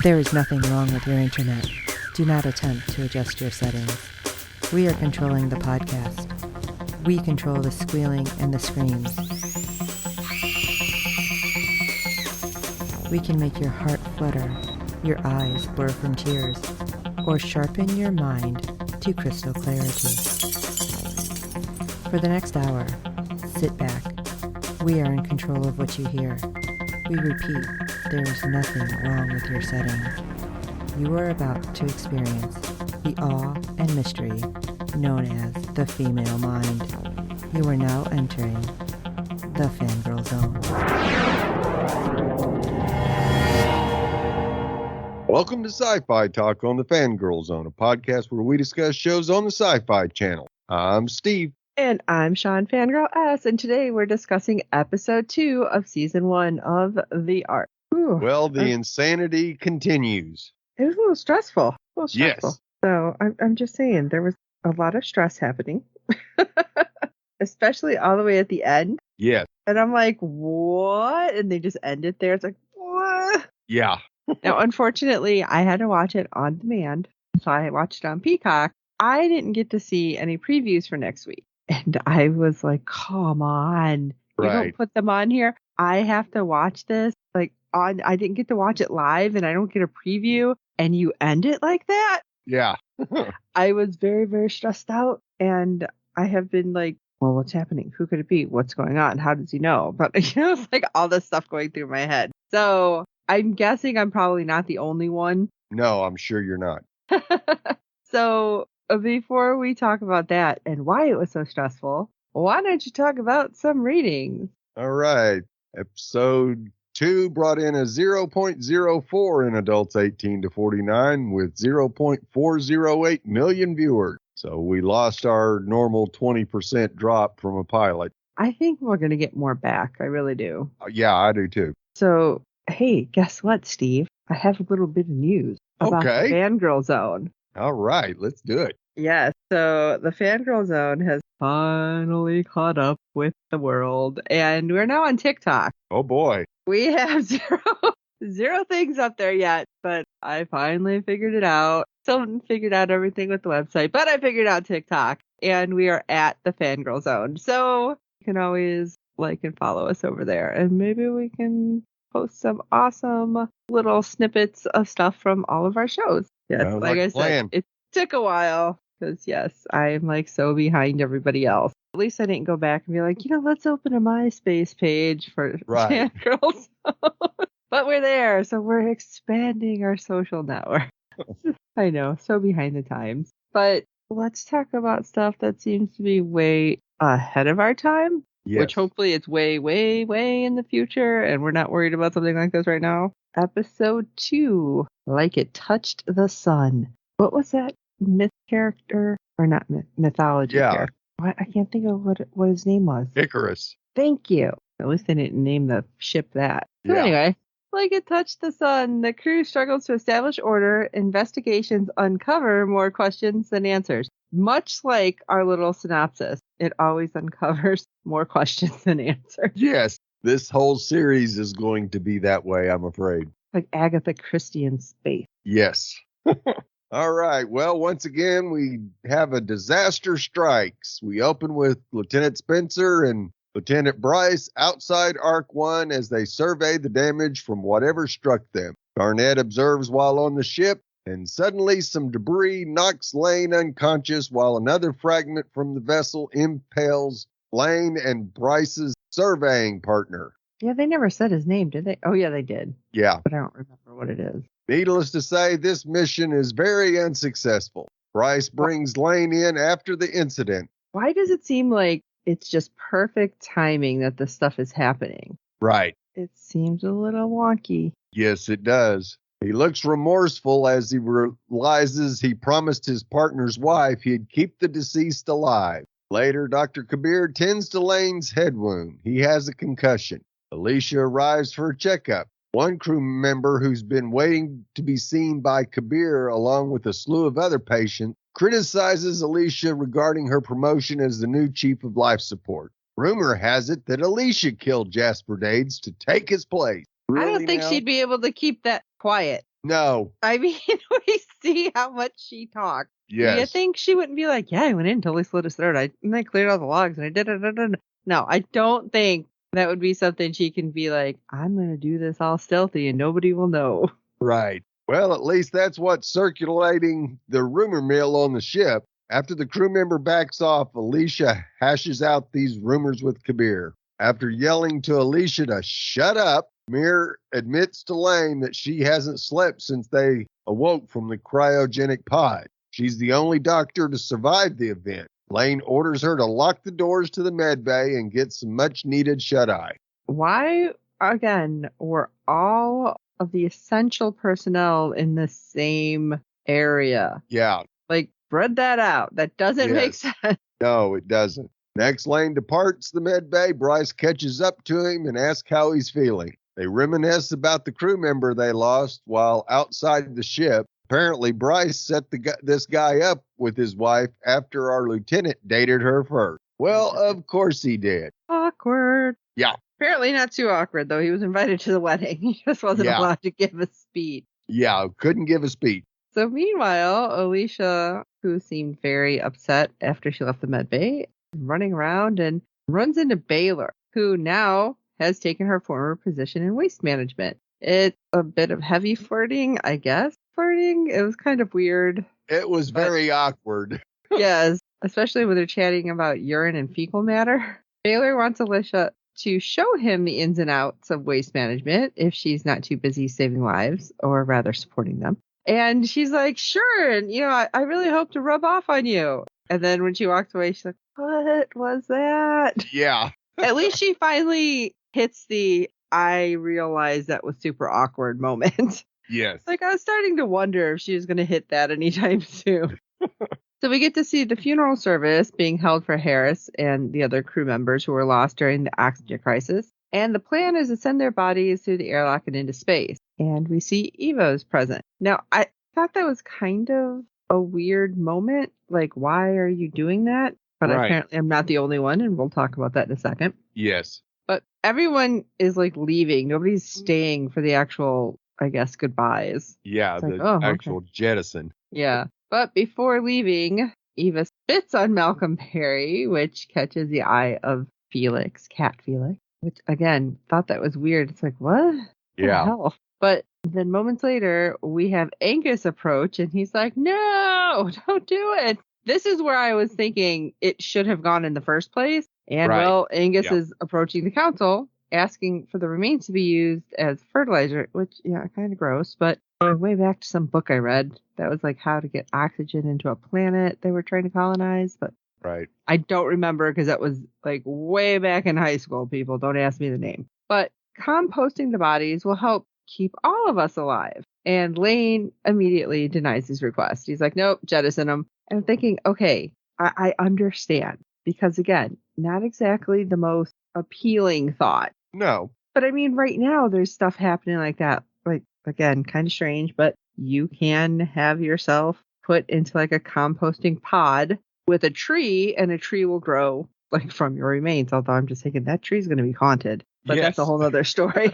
There is nothing wrong with your internet. Do not attempt to adjust your settings. We are controlling the podcast. We control the squealing and the screams. We can make your heart flutter, your eyes blur from tears, or sharpen your mind to crystal clarity. For the next hour, sit back. We are in control of what you hear. We repeat, there is nothing wrong with your settings. You are about to experience the awe and mystery known as the female mind. You are now entering the Fangirl Zone. Welcome to Sci-Fi Talk on the Fangirl Zone, a podcast where we discuss shows on the Sci-Fi Channel. I'm Steve. And I'm Shwan, Fangirl S, and today we're discussing episode 2 of season 1 of The Ark. Ooh, well, the insanity continues. It was a little stressful. Yes. So I'm just saying, there was a lot of stress happening, especially all the way at the end. Yes. And I'm like, what? And they just end it there. It's like, what? Yeah. Now, unfortunately, I had to watch it on demand, so I watched it on Peacock. I didn't get to see any previews for next week. And I was like, come on. You don't put them on here. I have to watch this I didn't get to watch it live and I don't get a preview and you end it like that. Yeah. I was very, very stressed out and I have been like, well, what's happening? Who could it be? What's going on? How does he know? But it's like all this stuff going through my head. So I'm guessing I'm probably not the only one. No, I'm sure you're not. So before we talk about that and why it was so stressful, why don't you talk about some ratings? All right. Episode 2 brought in a 0.04 in adults 18 to 49 with 0.408 million viewers. So we lost our normal 20% drop from a pilot. I think we're going to get more back. I really do. Yeah, I do too. So, hey, guess what, Steve? I have a little bit of news about the Fangirl Zone. All right, let's do it. Yes, so the Fangirl Zone has finally caught up with the world, and we're now on TikTok. Oh, boy. We have zero things up there yet, but I finally figured it out. Still haven't figured out everything with the website, but I figured out TikTok, and we are at the Fangirl Zone. So you can always like and follow us over there, and maybe we can post some awesome little snippets of stuff from all of our shows. Yes, like I said, it took a while because, yes, I'm like so behind everybody else. At least I didn't go back and be like, let's open a MySpace page for Fangirls. But we're there, so we're expanding our social network. I know, so behind the times. But let's talk about stuff that seems to be way ahead of our time, which hopefully it's way, way, way in the future, and we're not worried about something like this right now. Episode 2, Like It Touched the Sun. What was that myth character? Or not mythology character? I can't think of what his name was. Icarus. Thank you. At least they didn't name the ship that. So anyway, like it touched the sun, the crew struggles to establish order. Investigations uncover more questions than answers. Much like our little synopsis, it always uncovers more questions than answers. Yes, this whole series is going to be that way, I'm afraid. Like Agatha Christie in space. Yes. All right. Well, once again, we have a disaster strikes. We open with Lieutenant Spencer and Lieutenant Bryce outside Ark 1 as they survey the damage from whatever struck them. Garnett observes while on the ship, and suddenly some debris knocks Lane unconscious while another fragment from the vessel impales Lane and Bryce's surveying partner. Yeah, they never said his name, did they? Oh, yeah, they did. Yeah. But I don't remember what it is. Needless to say, this mission is very unsuccessful. Bryce brings Lane in after the incident. Why does it seem like it's just perfect timing that this stuff is happening? Right. It seems a little wonky. Yes, it does. He looks remorseful as he realizes he promised his partner's wife he'd keep the deceased alive. Later, Dr. Kabir tends to Lane's head wound. He has a concussion. Alicia arrives for a checkup. One crew member who's been waiting to be seen by Kabir, along with a slew of other patients, criticizes Alicia regarding her promotion as the new chief of life support. Rumor has it that Alicia killed Jasper Dades to take his place. Really, I don't think she'd be able to keep that quiet. No. I mean, we see how much she talks. Yes. You think she wouldn't be like, yeah, I went in, totally slit his throat. And I cleared all the logs and I did it. No, I don't think that would be something she can be like, I'm going to do this all stealthy and nobody will know. Right. Well, at least that's what's circulating the rumor mill on the ship. After the crew member backs off, Alicia hashes out these rumors with Kabir. After yelling to Alicia to shut up, Mir admits to Lane that she hasn't slept since they awoke from the cryogenic pod. She's the only doctor to survive the event. Lane orders her to lock the doors to the med bay and get some much-needed shut-eye. Why, again, were all of the essential personnel in the same area? Yeah. Like, spread that out. That doesn't make sense. No, it doesn't. Next, Lane departs the med bay. Bryce catches up to him and asks how he's feeling. They reminisce about the crew member they lost while outside the ship. Apparently, Bryce set this guy up with his wife after our lieutenant dated her first. Well, of course he did. Awkward. Yeah. Apparently not too awkward, though. He was invited to the wedding. He just wasn't allowed to give a speech. Yeah, couldn't give a speech. So meanwhile, Alicia, who seemed very upset after she left the med bay, running around and runs into Baylor, who now has taken her former position in waste management. It's a bit of heavy flirting, I guess. It was kind of weird. It was very awkward. Yes, especially when they're chatting about urine and fecal matter. Baylor wants Alicia to show him the ins and outs of waste management if she's not too busy saving lives, or rather supporting them. And she's like, sure, and I really hope to rub off on you. And then when she walks away, she's like, what was that? Yeah. At least she finally hits the I realized that was super awkward moment. Yes. Like, I was starting to wonder if she was going to hit that anytime soon. So we get to see the funeral service being held for Harris and the other crew members who were lost during the oxygen crisis. And the plan is to send their bodies through the airlock and into space. And we see Evo's present. Now, I thought that was kind of a weird moment. Like, why are you doing that? But apparently I'm not the only one, and we'll talk about that in a second. Yes. But everyone is, like, leaving. Nobody's staying for the actual, I guess, goodbyes. Yeah, it's the like, actual jettison. Yeah. But before leaving, Eva spits on Malcolm Perry, which catches the eye of Felix, Cat Felix, which, again, thought that was weird. It's like, what? Yeah. What the hell? But then moments later, we have Angus approach, and he's like, no, don't do it. This is where I was thinking it should have gone in the first place. And, well, Angus is approaching the council, asking for the remains to be used as fertilizer, which, kind of gross. But way back to some book I read that was like how to get oxygen into a planet they were trying to colonize. But I don't remember because that was like way back in high school, people. Don't ask me the name. But composting the bodies will help keep all of us alive. And Lane immediately denies his request. He's like, nope, jettison them. And I'm thinking, okay, I understand. Because again, not exactly the most appealing thought. No. But I mean, right now there's stuff happening like that. Like, again, kind of strange, but you can have yourself put into like a composting pod with a tree, and a tree will grow like from your remains. Although I'm just thinking that tree's going to be haunted. But that's a whole other story.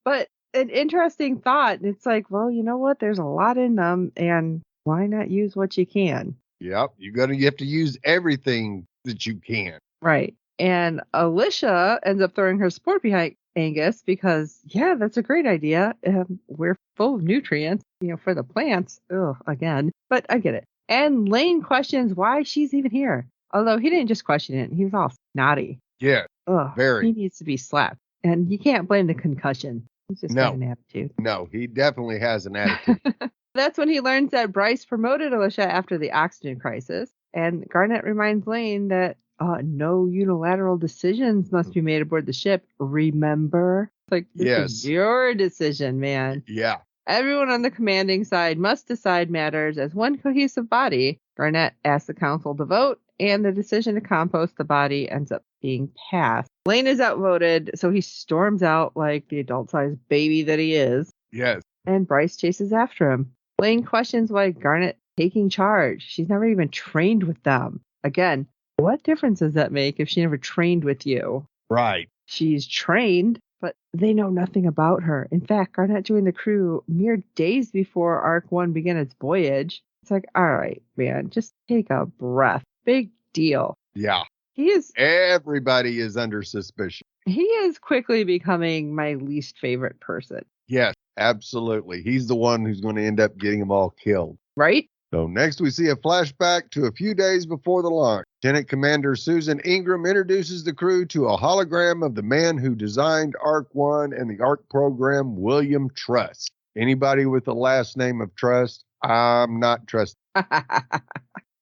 But an interesting thought. And it's like, well, you know what? There's a lot in them, and why not use what you can? Yep. You have to use everything that you can. Right. And Alicia ends up throwing her support behind Angus because, that's a great idea. We're full of nutrients, for the plants. Ugh, again. But I get it. And Lane questions why she's even here. Although he didn't just question it. He was all snotty. Yeah. Ugh, very. He needs to be slapped. And you can't blame the concussion. He's just got an attitude. No, he definitely has an attitude. That's when he learns that Bryce promoted Alicia after the oxygen crisis. And Garnet reminds Lane that no unilateral decisions must be made aboard the ship. Remember? Like, this is your decision, man. Yeah. Everyone on the commanding side must decide matters as one cohesive body. Garnet asks the council to vote, and the decision to compost the body ends up being passed. Lane is outvoted, so he storms out like the adult-sized baby that he is. Yes. And Bryce chases after him. Lane questions why Garnet taking charge. She's never even trained with them. Again, what difference does that make if she never trained with you? Right. She's trained, but they know nothing about her. In fact, Garnet joined the crew mere days before Arc 1 began its voyage. It's like, all right, man, just take a breath. Big deal. Yeah. He is Everybody is under suspicion. He is quickly becoming my least favorite person. Yes, absolutely. He's the one who's going to end up getting them all killed. Right? So next we see a flashback to a few days before the launch. Lieutenant Commander Susan Ingram introduces the crew to a hologram of the man who designed Arc 1 and the Arc program, William Trust. Anybody with the last name of Trust, I'm not trusting.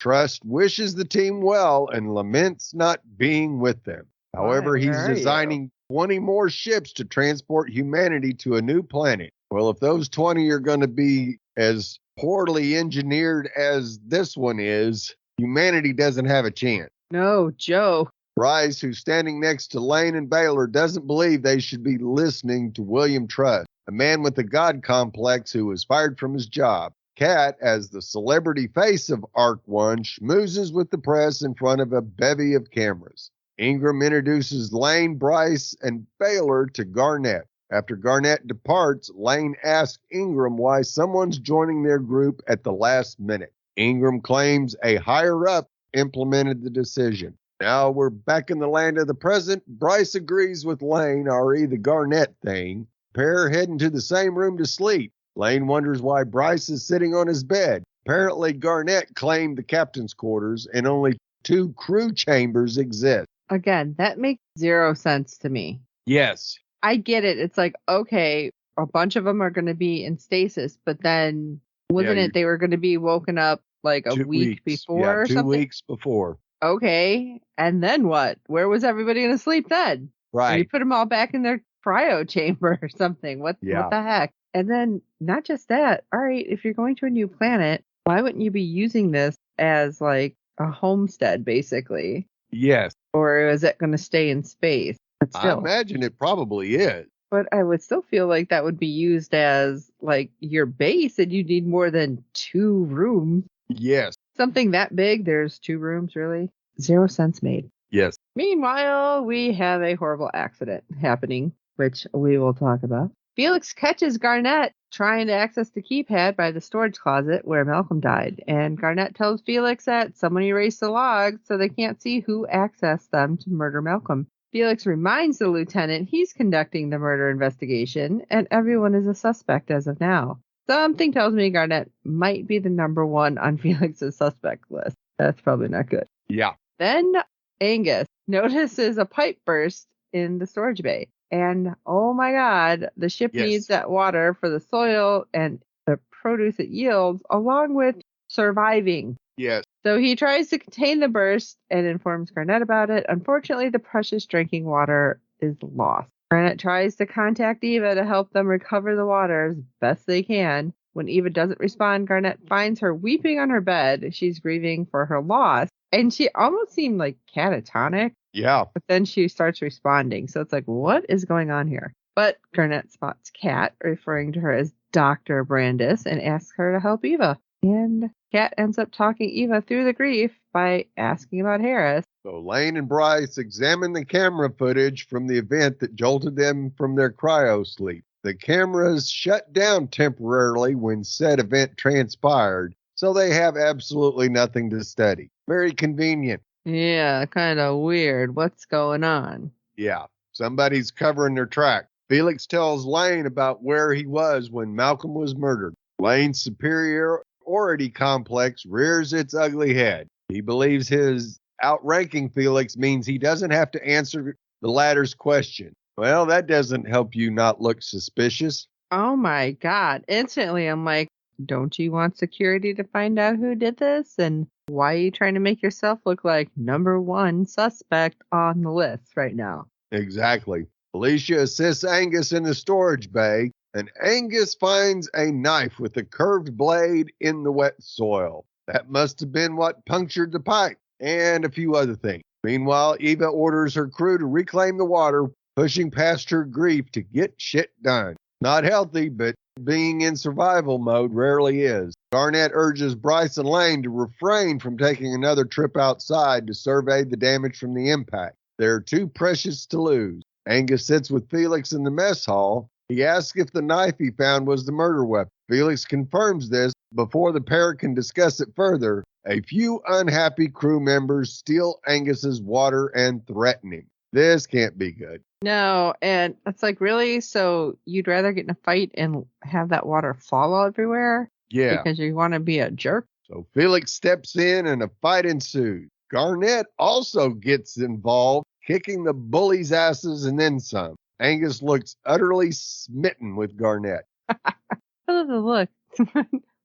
Trust wishes the team well and laments not being with them. However, he's designing 20 more ships to transport humanity to a new planet. Well, if those 20 are going to be as poorly engineered as this one is, humanity doesn't have a chance. No, Joe. Bryce, who's standing next to Lane and Baylor, doesn't believe they should be listening to William Trust, a man with a God complex who was fired from his job. Kat, as the celebrity face of Arc 1, schmoozes with the press in front of a bevy of cameras. Ingram introduces Lane, Bryce, and Baylor to Garnet. After Garnet departs, Lane asks Ingram why someone's joining their group at the last minute. Ingram claims a higher-up implemented the decision. Now we're back in the land of the present. Bryce agrees with Lane, re the Garnet thing. Pair heading to the same room to sleep. Lane wonders why Bryce is sitting on his bed. Apparently, Garnet claimed the captain's quarters and only 2 crew chambers exist. Again, that makes zero sense to me. Yes. I get it. It's like, okay, a bunch of them are going to be in stasis, but then wasn't it they were going to be woken up like a week before or 2 something? 2 weeks before. Okay. And then what? Where was everybody going to sleep then? Right. You put them all back in their cryo chamber or something. What the heck? And then not just that. All right, if you're going to a new planet, why wouldn't you be using this as like a homestead, basically? Yes. Or is it going to stay in space? But still. I imagine it probably is. But I would still feel like that would be used as like your base and you need more than 2 rooms. Yes. Something that big, there's 2 rooms, really? 0 sense made. Yes. Meanwhile, we have a horrible accident happening, which we will talk about. Felix catches Garnet trying to access the keypad by the storage closet where Malcolm died, and Garnet tells Felix that someone erased the logs so they can't see who accessed them to murder Malcolm. Felix reminds the lieutenant he's conducting the murder investigation, and everyone is a suspect as of now. Something tells me Garnet might be the number 1 on Felix's suspect list. That's probably not good. Yeah. Then Angus notices a pipe burst in the storage bay. And oh my God, the ship needs that water for the soil and the produce it yields, along with surviving. Yes. So he tries to contain the burst and informs Garnet about it. Unfortunately, the precious drinking water is lost. Garnet tries to contact Eva to help them recover the water as best they can. When Eva doesn't respond, Garnet finds her weeping on her bed. She's grieving for her loss. And she almost seemed like catatonic. Yeah. But then she starts responding. So it's like, what is going on here? But Garnet spots Kat, referring to her as Dr. Brandis, and asks her to help Eva. And Kat ends up talking Eva through the grief by asking about Harris. So Lane and Bryce examine the camera footage from the event that jolted them from their cryo sleep. The cameras shut down temporarily when said event transpired, so they have absolutely nothing to study. Very convenient. Yeah, kind of weird. What's going on? Yeah, somebody's covering their track. Felix tells Lane about where he was when Malcolm was murdered. Lane's superiority complex rears its ugly head. He believes his outranking Felix means he doesn't have to answer the latter's question. Well, that doesn't help you not look suspicious. Oh my God. Instantly, I'm like, don't you want security to find out who did this? And why are you trying to make yourself look like number 1 suspect on the list right now? Exactly. Alicia assists Angus in the storage bay, and Angus finds a knife with a curved blade in the wet soil. That must have been what punctured the pipe, and a few other things. Meanwhile, Eva orders her crew to reclaim the water, pushing past her grief to get shit done. Not healthy, but being in survival mode rarely is. Garnet urges Bryce and Lane to refrain from taking another trip outside to survey the damage from the impact. They're too precious to lose. Angus sits with Felix in the mess hall. He asks if the knife he found was the murder weapon. Felix confirms this. Before the pair can discuss it further, a few unhappy crew members steal Angus's water and threaten him. This can't be good. No, and it's like, really? So you'd rather get in a fight and have that water fall everywhere? Yeah. Because you want to be a jerk? So Felix steps in and a fight ensues. Garnett also gets involved, kicking the bullies' asses and then some. Angus looks utterly smitten with Garnett. I love the look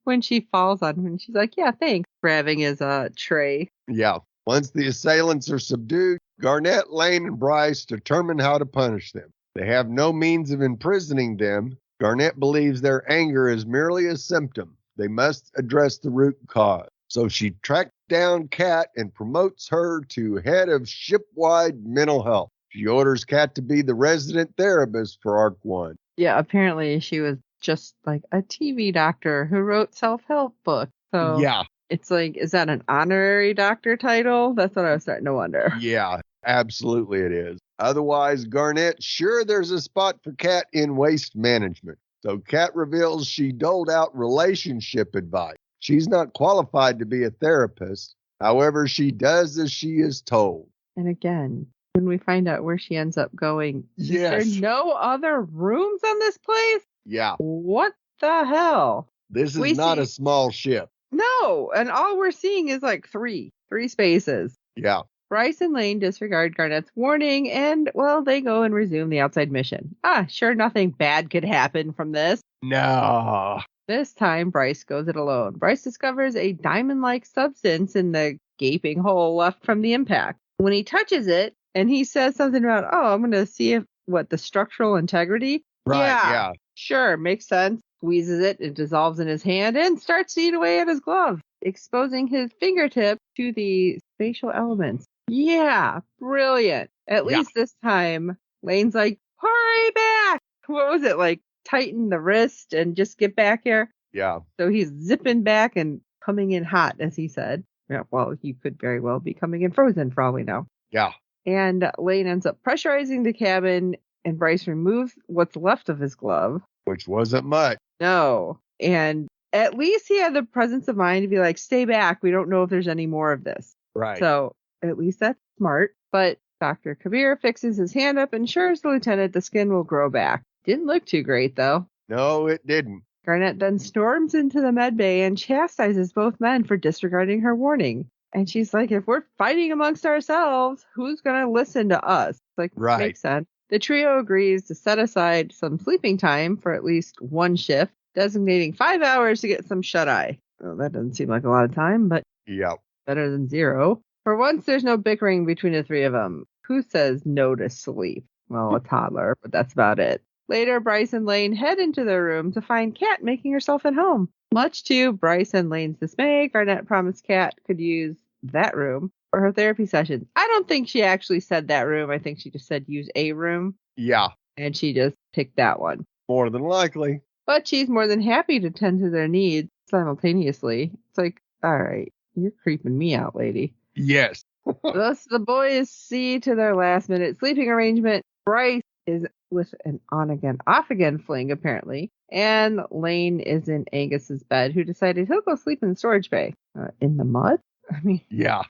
when she falls on him and she's like, yeah, thanks, grabbing his tray. Yeah. Once the assailants are subdued, Garnett, Lane, and Bryce determine how to punish them. They have no means of imprisoning them. Garnett believes their anger is merely a symptom. They must address the root cause. So she tracked down Kat and promotes her to head of ship-wide mental health. She orders Kat to be the resident therapist for Arc 1. Yeah, apparently she was just like a TV doctor who wrote self-help books. So Yeah. it's like, is that an honorary doctor title? That's what I was starting to wonder. Yeah, absolutely it is. Otherwise, Garnett's sure there's a spot for Kat in waste management. So Kat reveals she doled out relationship advice. She's not qualified to be a therapist. However, she does as she is told. And again, when we find out where she ends up going, Yes. is there no other rooms on this place? Yeah, What the hell? this is We not see- a small ship. No, and all we're seeing is like three spaces. Yeah, Bryce and Lane disregard Garnett's warning and, well, they go and resume the outside mission. Sure, nothing bad could happen from this. no. This time, Bryce goes it alone. Bryce discovers a diamond-like substance in the gaping hole left from the impact. When he touches it, and he says something about, I'm going to see if, the structural integrity? Right, yeah. Sure, makes sense. Squeezes it dissolves in his hand and starts to eat away at his glove, exposing his fingertip to the spatial elements. Yeah, brilliant. At least this time, Lane's like, hurry back! What was it, like, tighten the wrist and just get back here? Yeah. So he's zipping back and coming in hot, as he said. Yeah, well, he could very well be coming in frozen for all we know. Yeah. And Lane ends up pressurizing the cabin, and Bryce removes what's left of his glove. Which wasn't much. No. And at least he had the presence of mind to be like, stay back. We don't know if there's any more of this. Right. So at least that's smart. But Dr. Kabir fixes his hand up and assures the lieutenant the skin will grow back. Didn't look too great, though. No, it didn't. Garnett then storms into the med bay and chastises both men for disregarding her warning. And she's like, if we're fighting amongst ourselves, who's going to listen to us? It's like, Right. Makes sense. The trio agrees to set aside some sleeping time for at least one shift, designating 5 hours to get some shut-eye. Well, that doesn't seem like a lot of time, but Yeah. better than zero. For once, there's no bickering between the three of them. Who says no to sleep? Well, a toddler, but that's about it. Later, Bryce and Lane head into their room to find Kat making herself at home. Much to Bryce and Lane's dismay, Garnett promised Kat could use that room for her therapy sessions. I don't think she actually said that room. I think she just said use a room. Yeah. And she just picked that one. More than likely. But she's more than happy to tend to their needs simultaneously. It's like, all right, you're creeping me out, lady. Yes. Thus, the boys see to their last-minute sleeping arrangement. Bryce is with an on-again, off-again fling, apparently. And Lane is in Angus's bed, who decided he'll go sleep in the storage bay. In the mud? I mean... Yeah.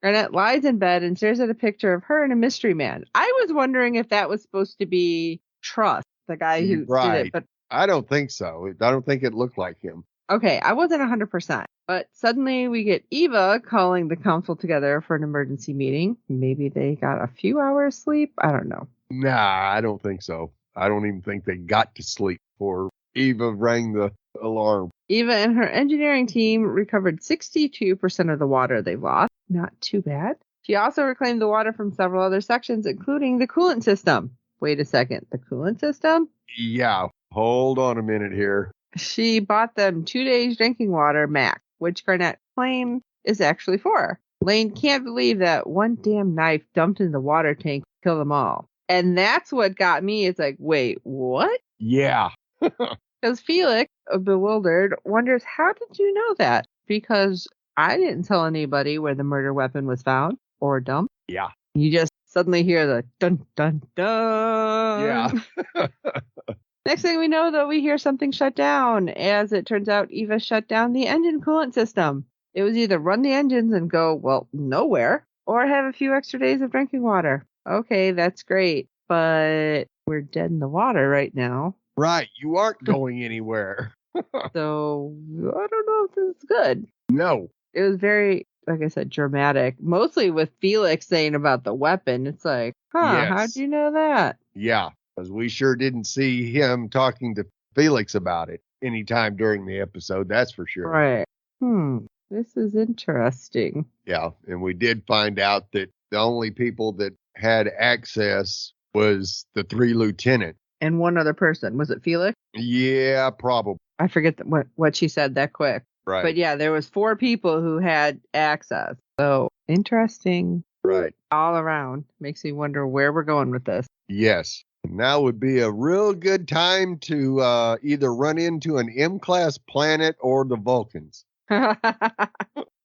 Garnett lies in bed and stares at a picture of her and a mystery man. I was wondering if that was supposed to be Trust, the guy who did it. But I don't think so. I don't think it looked like him. okay, I wasn't 100%. But suddenly we get Eva calling the council together for an emergency meeting. Maybe they got a few hours sleep. I don't know. Nah, I don't think so. I don't even think they got to sleep before Eva rang the alarm. Eva and her engineering team recovered 62% of the water they lost. Not too bad. She also reclaimed the water from several other sections, including the coolant system. Wait a second. The coolant system? Yeah. Hold on a minute here. She bought them 2 days drinking water max, which Garnett claimed is actually 4. Lane can't believe that one damn knife dumped in the water tank killed them all. And that's what got me. It's like, wait, what? Yeah. Because Felix, bewildered, wonders, how did you know that? Because I didn't tell anybody where the murder weapon was found or dumped. Yeah. You just suddenly hear the dun, dun, dun. Yeah. Next thing we know, though, we hear something shut down. As it turns out, Eva shut down the engine coolant system. It was either run the engines and go, well, nowhere, or have a few extra days of drinking water. Okay, that's great, but we're dead in the water right now. Right. You aren't going anywhere. So I don't know if this is good. No. It was very, like I said, dramatic. Mostly with Felix saying about the weapon. It's like, Yes. how'd you know that? Yeah. Because we sure didn't see him talking to Felix about it anytime during the episode. That's for sure. Right. This is interesting. Yeah. And we did find out that the only people that had access was the 3 lieutenants. And one other person. Was it Felix? Yeah, probably. I forget what she said that quick. Right. But yeah, there was 4 people who had access. So interesting. Right. All around. Makes me wonder where we're going with this. Yes. Now would be a real good time to either run into an M-class planet or the Vulcans. Little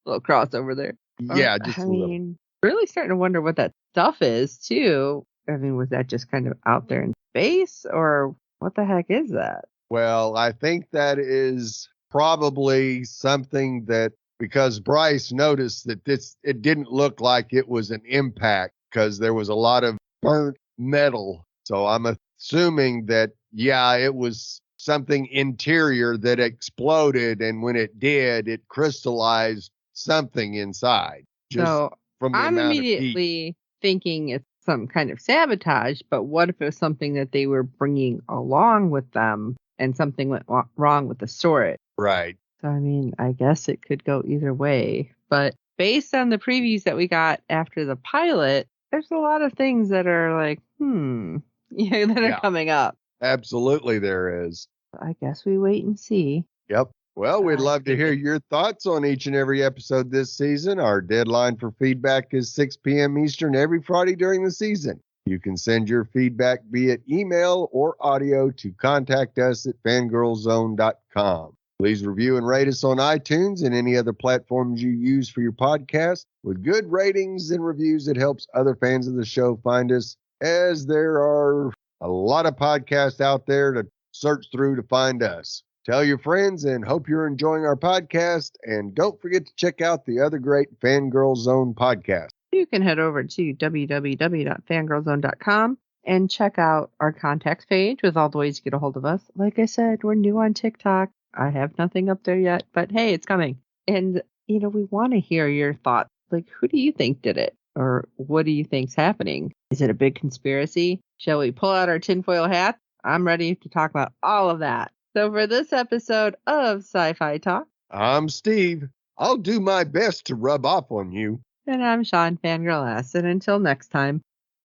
crossover there. Yeah, just a little. Really starting to wonder what that stuff is, too. I mean, was that just kind of out there in space? Or what the heck is that? Well, I think that is probably something that, because Bryce noticed that it didn't look like it was an impact because there was a lot of burnt metal. So I'm assuming that, yeah, it was something interior that exploded. And when it did, it crystallized something inside. Just So from the I'm amount of heat. immediately thinking it's some kind of sabotage, but what if it was something that they were bringing along with them and something went wrong with the storage? Right. So, I mean, I guess it could go either way. But based on the previews that we got after the pilot, there's a lot of things that are like, that are coming up. Absolutely there is. I guess we wait and see. Yep. Well, we'd love to hear your thoughts on each and every episode this season. Our deadline for feedback is 6 p.m. Eastern every Friday during the season. You can send your feedback via email or audio to contact us at fangirlzone.com. Please review and rate us on iTunes and any other platforms you use for your podcast. With good ratings and reviews, it helps other fans of the show find us, as there are a lot of podcasts out there to search through to find us. Tell your friends and hope you're enjoying our podcast. And don't forget to check out the other great Fangirl Zone podcast. You can head over to www.fangirlzone.com and check out our contacts page with all the ways to get a hold of us. Like I said, we're new on TikTok. I have nothing up there yet, but hey, it's coming. And, we want to hear your thoughts. Like, who do you think did it? Or what do you think's happening? Is it a big conspiracy? Shall we pull out our tinfoil hats? I'm ready to talk about all of that. So for this episode of Sci-Fi Talk, I'm Steve. I'll do my best to rub off on you. and I'm Shwan Fangirl S. And until next time,